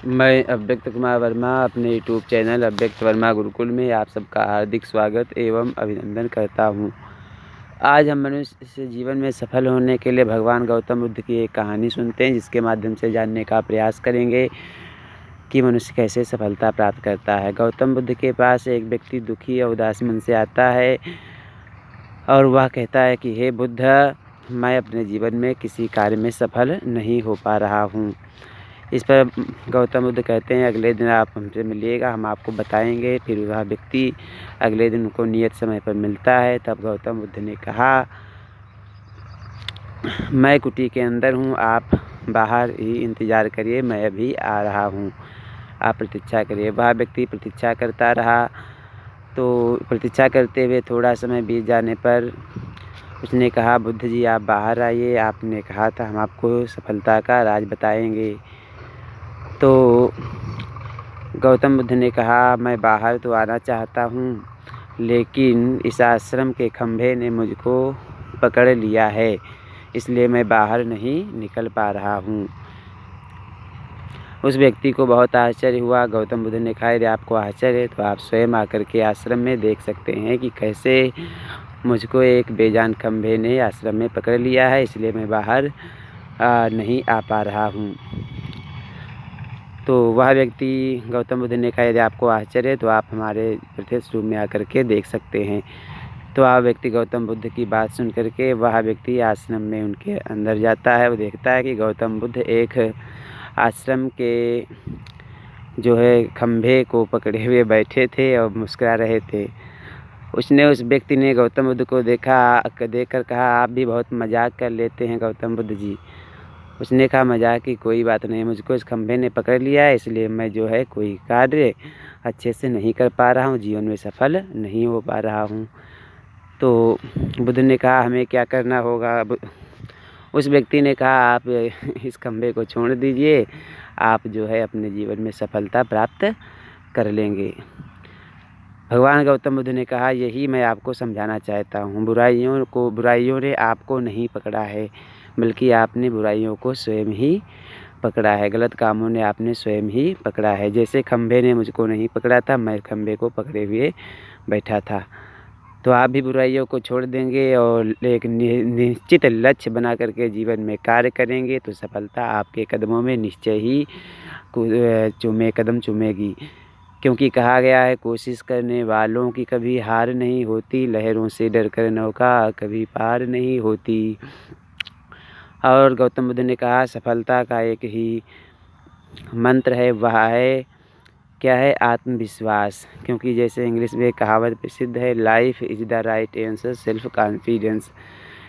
मैं अव्यक्त कुमार वर्मा अपने यूट्यूब चैनल अव्यक्त वर्मा गुरुकुल में आप सबका हार्दिक स्वागत एवं अभिनंदन करता हूँ। आज हम मनुष्य जीवन में सफल होने के लिए भगवान गौतम बुद्ध की एक कहानी सुनते हैं, जिसके माध्यम से जानने का प्रयास करेंगे कि मनुष्य कैसे सफलता प्राप्त करता है। गौतम बुद्ध के पास एक व्यक्ति दुखी और उदास मन से आता है और वह कहता है कि हे बुद्ध, मैं अपने जीवन में किसी कार्य में सफल नहीं हो पा रहा हूँ। इस पर गौतम बुद्ध कहते हैं, अगले दिन आप हमसे मिलिएगा, हम आपको बताएंगे। फिर वह व्यक्ति अगले दिन उनको नियत समय पर मिलता है। तब गौतम बुद्ध ने कहा, मैं कुटी के अंदर हूँ, आप बाहर ही इंतज़ार करिए, मैं अभी आ रहा हूँ, आप प्रतीक्षा करिए। वह व्यक्ति प्रतीक्षा करता रहा। तो प्रतीक्षा करते हुए थोड़ा समय बीत जाने पर उसने कहा, बुद्ध जी आप बाहर आइए, आपने कहा था हम आपको सफलता का राज बताएंगे। तो गौतम बुद्ध ने कहा, मैं बाहर तो आना चाहता हूँ, लेकिन इस आश्रम के खंभे ने मुझको पकड़ लिया है, इसलिए मैं बाहर नहीं निकल पा रहा हूँ। उस व्यक्ति को बहुत आश्चर्य हुआ। गौतम बुद्ध ने कहा, यदि आपको आश्चर्य है तो आप स्वयं आकर के आश्रम में देख सकते हैं कि कैसे मुझको एक बेजान खंभे ने आश्रम में पकड़ लिया है, इसलिए मैं बाहर नहीं आ पा रहा हूँ। तो वह व्यक्ति गौतम बुद्ध ने कहा, यदि आपको आश्चर्य है तो आप हमारे प्रत्यक्ष रूप में आकर के देख सकते हैं। तो वह व्यक्ति गौतम बुद्ध की बात सुन करके वह व्यक्ति आश्रम में उनके अंदर जाता है। वो देखता है कि गौतम बुद्ध एक आश्रम के जो है खंभे को पकड़े हुए बैठे थे और मुस्कुरा रहे थे। उसने उस व्यक्ति ने गौतम बुद्ध को देखकर कहा, आप भी बहुत मजाक कर लेते हैं गौतम बुद्ध जी। उसने कहा, मजाक की कोई बात नहीं, मुझको इस खंभे ने पकड़ लिया है, इसलिए मैं जो है कोई कार्य अच्छे से नहीं कर पा रहा हूँ, जीवन में सफल नहीं हो पा रहा हूँ। तो बुद्ध ने कहा, हमें क्या करना होगा? उस व्यक्ति ने कहा, आप इस खंभे को छोड़ दीजिए, आप जो है अपने जीवन में सफलता प्राप्त कर लेंगे। भगवान गौतम बुद्ध ने कहा, यही मैं आपको समझाना चाहता हूँ, बुराइयों ने आपको नहीं पकड़ा है, बल्कि आपने बुराइयों को स्वयं ही पकड़ा है। गलत कामों ने आपने स्वयं ही पकड़ा है। जैसे खंभे ने मुझको नहीं पकड़ा था, मैं खंभे को पकड़े हुए बैठा था। तो आप भी बुराइयों को छोड़ देंगे और एक निश्चित लक्ष्य बना करके जीवन में कार्य करेंगे तो सफलता आपके कदमों में निश्चय ही कदम चूमेगी। क्योंकि कहा गया है, कोशिश करने वालों की कभी हार नहीं होती, लहरों से डरकर नौका कभी पार नहीं होती। और गौतम बुद्ध ने कहा, सफलता का एक ही मंत्र है, वह है क्या है? आत्मविश्वास। क्योंकि जैसे इंग्लिश में कहावत प्रसिद्ध है, life is the right answer, self confidence.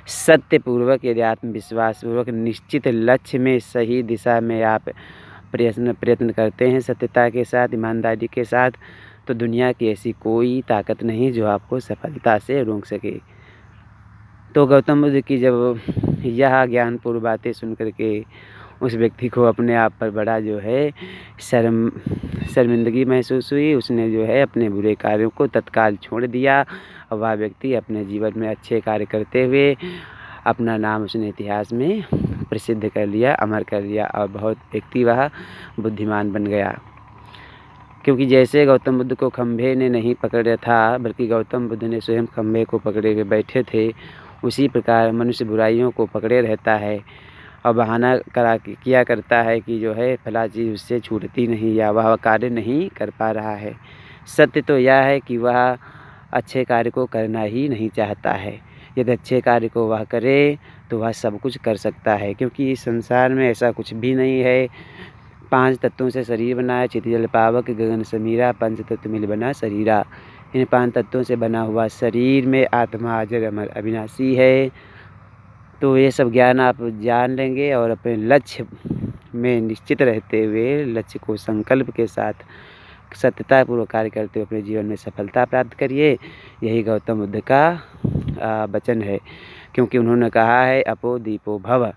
सत्यपूर्वक यदि आत्मविश्वास पूर्वक निश्चित लक्ष्य में सही दिशा में आप प्रयत्न करते हैं, सत्यता के साथ, ईमानदारी के साथ, तो दुनिया की ऐसी कोई ताकत नहीं जो आपको सफलता से रोक सके। तो गौतम बुद्ध की जब यह ज्ञानपूर्ण बातें सुन करके उस व्यक्ति को अपने आप पर बड़ा जो है शर्मिंदगी महसूस हुई। उसने जो है अपने बुरे कार्यों को तत्काल छोड़ दिया और वह व्यक्ति अपने जीवन में अच्छे कार्य करते हुए अपना नाम उसने इतिहास में प्रसिद्ध कर लिया, अमर कर लिया और बहुत व्यक्ति वह बुद्धिमान बन गया। क्योंकि जैसे गौतम बुद्ध को खंभे ने नहीं पकड़ा था, बल्कि गौतम बुद्ध ने स्वयं खंभे को पकड़े हुए बैठे थे, उसी प्रकार मनुष्य बुराइयों को पकड़े रहता है और बहाना किया करता है कि जो है फला चीज़ उससे छूटती नहीं या वह कार्य नहीं कर पा रहा है। सत्य तो यह है कि वह अच्छे कार्य को करना ही नहीं चाहता है। यदि अच्छे कार्य को वह करे तो वह सब कुछ कर सकता है, क्योंकि इस संसार में ऐसा कुछ भी नहीं है। 5 तत्वों से शरीर बना है, चित जल पावक गगन समीरा, पंच तत्व मिल बना शरीरा। इन 5 तत्वों से बना हुआ शरीर में आत्मा अजर अमर अविनाशी है। तो ये सब ज्ञान आप जान लेंगे और अपने लक्ष्य में निश्चित रहते हुए लक्ष्य को संकल्प के साथ सत्यतापूर्वक कार्य करते हुए अपने जीवन में सफलता प्राप्त करिए। यही गौतम बुद्ध का वचन है, क्योंकि उन्होंने कहा है, अपो दीपो भव,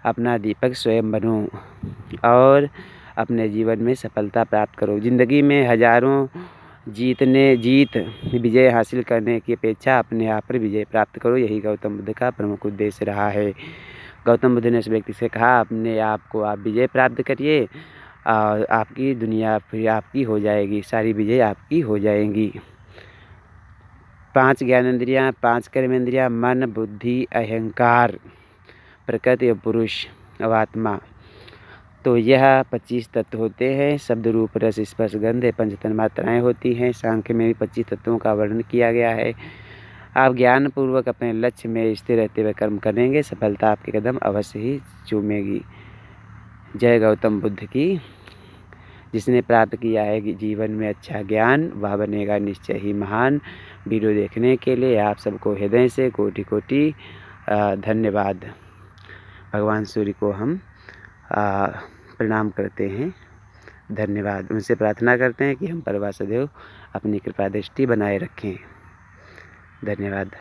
अपना दीपक स्वयं बनो और अपने जीवन में सफलता प्राप्त करो। ज़िंदगी में हजारों विजय हासिल करने की अपेक्षा अपने आप पर विजय प्राप्त करो। यही गौतम बुद्ध का प्रमुख उद्देश्य रहा है। गौतम बुद्ध ने उस व्यक्ति से कहा, अपने आप को आप विजय प्राप्त करिए आपकी दुनिया फिर आपकी हो जाएगी, सारी विजय आपकी हो जाएंगी। 5 ज्ञानेंद्रियाँ, 5 कर्मेंद्रियाँ, मन, बुद्धि, अहंकार, प्रकृति और पुरुष और आत्मा। तो यह 25 तत्व होते हैं। शब्द, रूप, रस, स्पर्श, गंध, पंच तन्मात्राएँ होती हैं। सांख्य में भी 25 तत्वों का वर्णन किया गया है। आप ज्ञानपूर्वक अपने लक्ष्य में स्थिर रहते हुए कर्म करेंगे, सफलता आपके कदम अवश्य ही चूमेगी। जय गौतम बुद्ध की। जिसने प्राप्त किया है कि जीवन में अच्छा ज्ञान, वह बनेगा निश्चय ही महान। वीडियो देखने के लिए आप सबको हृदय से कोटि कोटि धन्यवाद। भगवान सूर्य को हम प्रणाम करते हैं, धन्यवाद। उनसे प्रार्थना करते हैं कि हम पर सदैव अपनी कृपा दृष्टि बनाए रखें। धन्यवाद।